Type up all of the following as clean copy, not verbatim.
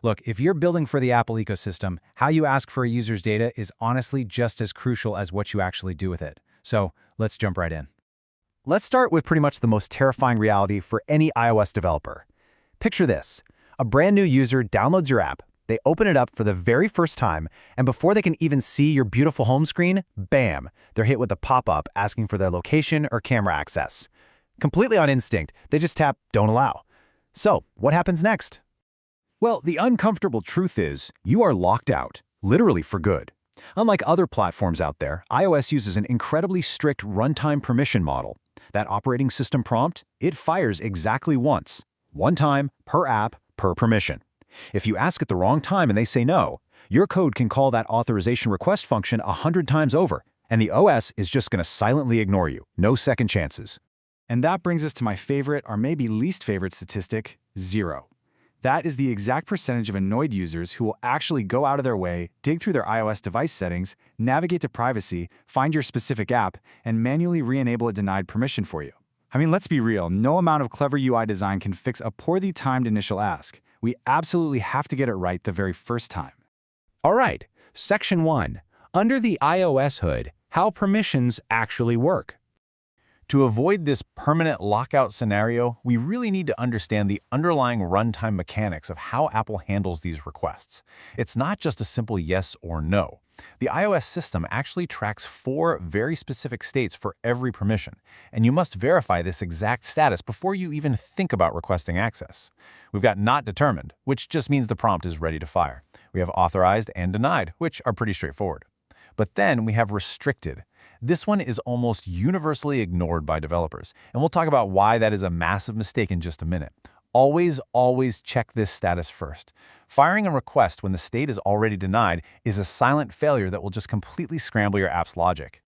Look, if you're building for the Apple ecosystem, how you ask for a user's data is honestly just as crucial as what you actually do with it. So let's jump right in. Let's start with pretty much the most terrifying reality for any iOS developer. Picture this. A brand new user downloads your app, they open it up for the very first time, and before they can even see your beautiful home screen, bam, they're hit with a pop-up asking for their location or camera access. Completely on instinct, they just tap Don't Allow. So, what happens next? Well, the uncomfortable truth is, you are locked out, literally for good. Unlike other platforms out there, iOS uses an incredibly strict runtime permission model. That operating system prompt, it fires exactly once. One time, per app, per permission. If you ask at the wrong time and they say no, your code can call that authorization request function 100 times over, and the OS is just going to silently ignore you. No second chances. And that brings us to my favorite, or maybe least favorite statistic, 0. That is the exact percentage of annoyed users who will actually go out of their way, dig through their iOS device settings, navigate to privacy, find your specific app, and manually re-enable a denied permission for you. I mean, let's be real, no amount of clever UI design can fix a poorly timed initial ask. We absolutely have to get it right the very first time. All right, Section 1. Under the iOS hood, how permissions actually work. To avoid this permanent lockout scenario, we really need to understand the underlying runtime mechanics of how Apple handles these requests. It's not just a simple yes or no. The iOS system actually tracks 4 very specific states for every permission, and you must verify this exact status before you even think about requesting access. We've got not determined, which just means the prompt is ready to fire. We have authorized and denied, which are pretty straightforward. But then we have restricted. This one is almost universally ignored by developers, and we'll talk about why that is a massive mistake in just a minute. Always check this status first. Firing a request when the state is already denied is a silent failure that will just completely scramble your app's logic.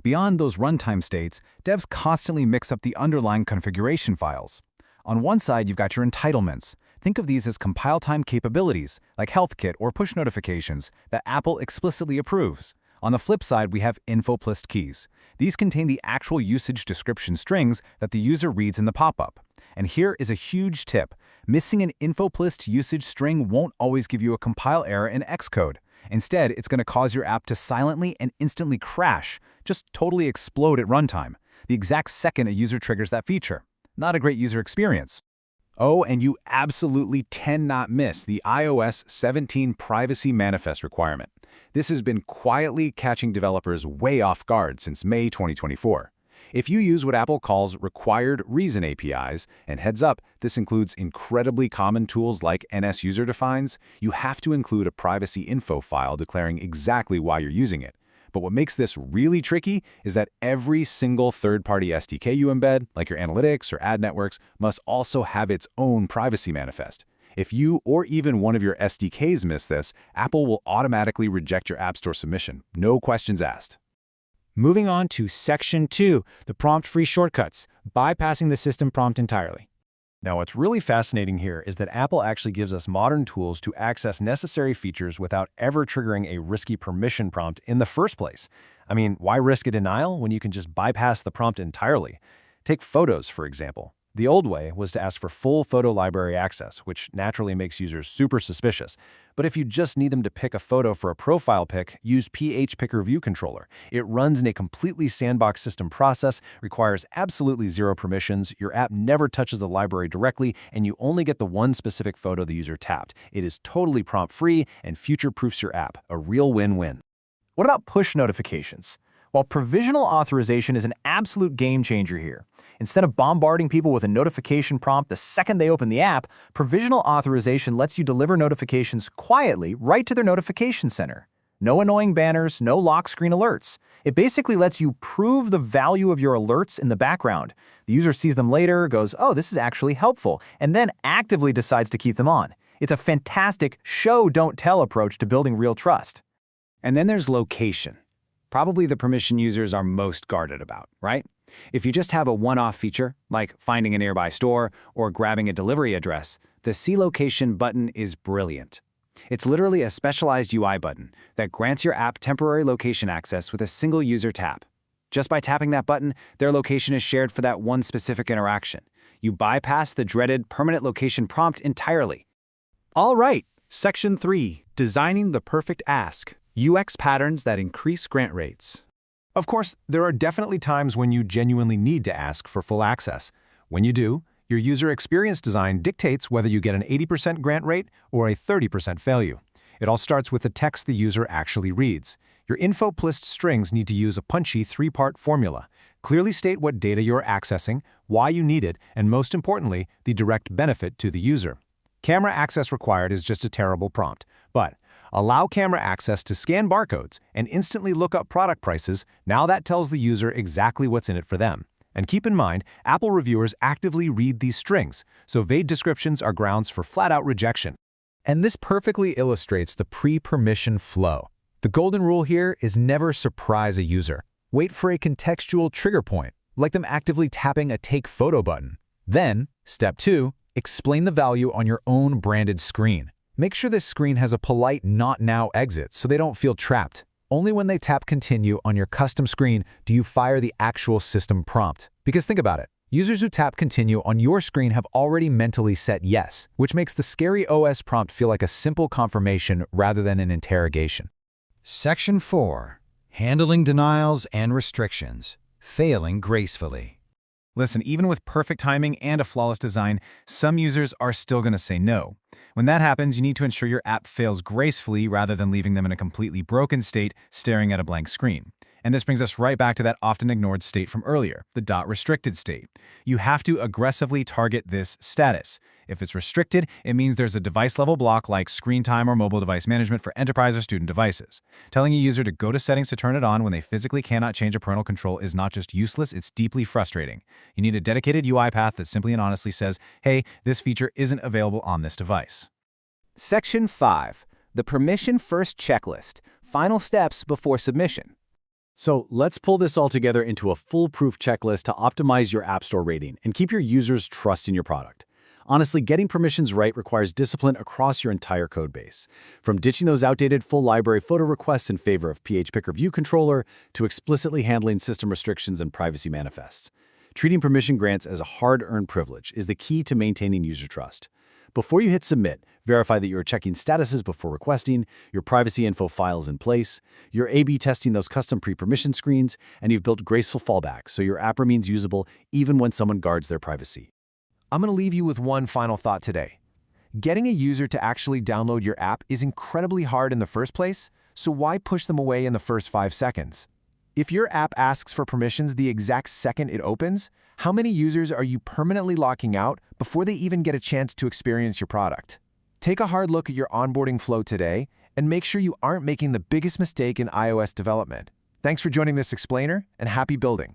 Beyond those runtime states, devs constantly mix up the underlying configuration files. On one side, you've got your entitlements. Think of these as compile time capabilities, like Health Kit or push notifications, that Apple explicitly approves. On the flip side, we have Info.plist keys. These contain the actual usage description strings that the user reads in the pop-up. And here is a huge tip. Missing an Info.plist usage string won't always give you a compile error in Xcode. Instead, it's going to cause your app to silently and instantly crash, just totally explode at runtime, the exact second a user triggers that feature. Not a great user experience. Oh, and you absolutely cannot miss the iOS 17 privacy manifest requirement. This has been quietly catching developers way off guard since May 2024. If you use what Apple calls required reason APIs, and heads up, this includes incredibly common tools like NSUserDefines, you have to include a privacy info file declaring exactly why you're using it. But what makes this really tricky is that every single third-party SDK you embed, like your analytics or ad networks, must also have its own privacy manifest. If you or even one of your SDKs miss this, Apple will automatically reject your App Store submission. No questions asked. Moving on to Section 2, the prompt-free shortcuts, bypassing the system prompt entirely. Now, what's really fascinating here is that Apple actually gives us modern tools to access necessary features without ever triggering a risky permission prompt in the first place. I mean, why risk a denial when you can just bypass the prompt entirely? Take photos, for example. The old way was to ask for full photo library access, which naturally makes users super suspicious. But if you just need them to pick a photo for a profile pic, use PHPickerViewController. It runs in a completely sandbox system process, requires absolutely zero permissions, your app never touches the library directly, and you only get the one specific photo the user tapped. It is totally prompt-free and future-proofs your app. A real win-win. What about push notifications? While provisional authorization is an absolute game changer here, instead of bombarding people with a notification prompt the second they open the app, provisional authorization lets you deliver notifications quietly right to their notification center. No annoying banners, no lock screen alerts. It basically lets you prove the value of your alerts in the background. The user sees them later, goes, oh, this is actually helpful, and then actively decides to keep them on. It's a fantastic show, don't tell approach to building real trust. And then there's location. Probably the permission users are most guarded about, right? If you just have a one-off feature, like finding a nearby store or grabbing a delivery address, the See Location button is brilliant. It's literally a specialized UI button that grants your app temporary location access with a single user tap. Just by tapping that button, their location is shared for that one specific interaction. You bypass the dreaded permanent location prompt entirely. All right, Section 3. Designing the perfect ask. UX patterns that increase grant rates. Of course, there are definitely times when you genuinely need to ask for full access. When you do, your user experience design dictates whether you get an 80% grant rate or a 30% failure. It all starts with the text the user actually reads. Your Info.plist strings need to use a punchy 3-part formula. Clearly state what data you're accessing, why you need it, and most importantly, the direct benefit to the user. Camera access required is just a terrible prompt, but allow camera access to scan barcodes and instantly look up product prices. Now that tells the user exactly what's in it for them. And keep in mind, Apple reviewers actively read these strings, so vague descriptions are grounds for flat-out rejection. And this perfectly illustrates the pre-permission flow. The golden rule here is never surprise a user. Wait for a contextual trigger point, like them actively tapping a Take Photo button. Then, step 2, explain the value on your own branded screen. Make sure this screen has a polite Not Now exit so they don't feel trapped. Only when they tap Continue on your custom screen do you fire the actual system prompt. Because think about it, users who tap Continue on your screen have already mentally set yes, which makes the scary OS prompt feel like a simple confirmation rather than an interrogation. Section 4. Handling denials and restrictions. Failing gracefully. Listen, even with perfect timing and a flawless design, some users are still going to say no. When that happens, you need to ensure your app fails gracefully rather than leaving them in a completely broken state staring at a blank screen. And this brings us right back to that often ignored state from earlier, the .restricted state. You have to aggressively target this status. If it's restricted, it means there's a device-level block like screen time or mobile device management for enterprise or student devices. Telling a user to go to settings to turn it on when they physically cannot change a parental control is not just useless, it's deeply frustrating. You need a dedicated UI path that simply and honestly says, hey, this feature isn't available on this device. Section 5. The Permission First Checklist. Final steps before submission. So let's pull this all together into a foolproof checklist to optimize your App Store rating and keep your users' trust in your product. Honestly, getting permissions right requires discipline across your entire code base. From ditching those outdated full library photo requests in favor of PHPickerViewController to explicitly handling system restrictions and privacy manifests. Treating permission grants as a hard-earned privilege is the key to maintaining user trust. Before you hit submit, verify that you're checking statuses before requesting, your privacy info file is in place, you're A/B testing those custom pre-permission screens, and you've built graceful fallbacks so your app remains usable even when someone guards their privacy. I'm going to leave you with one final thought today. Getting a user to actually download your app is incredibly hard in the first place, so why push them away in the first 5 seconds? If your app asks for permissions the exact second it opens, how many users are you permanently locking out before they even get a chance to experience your product? Take a hard look at your onboarding flow today and make sure you aren't making the biggest mistake in iOS development. Thanks for joining this explainer, and happy building.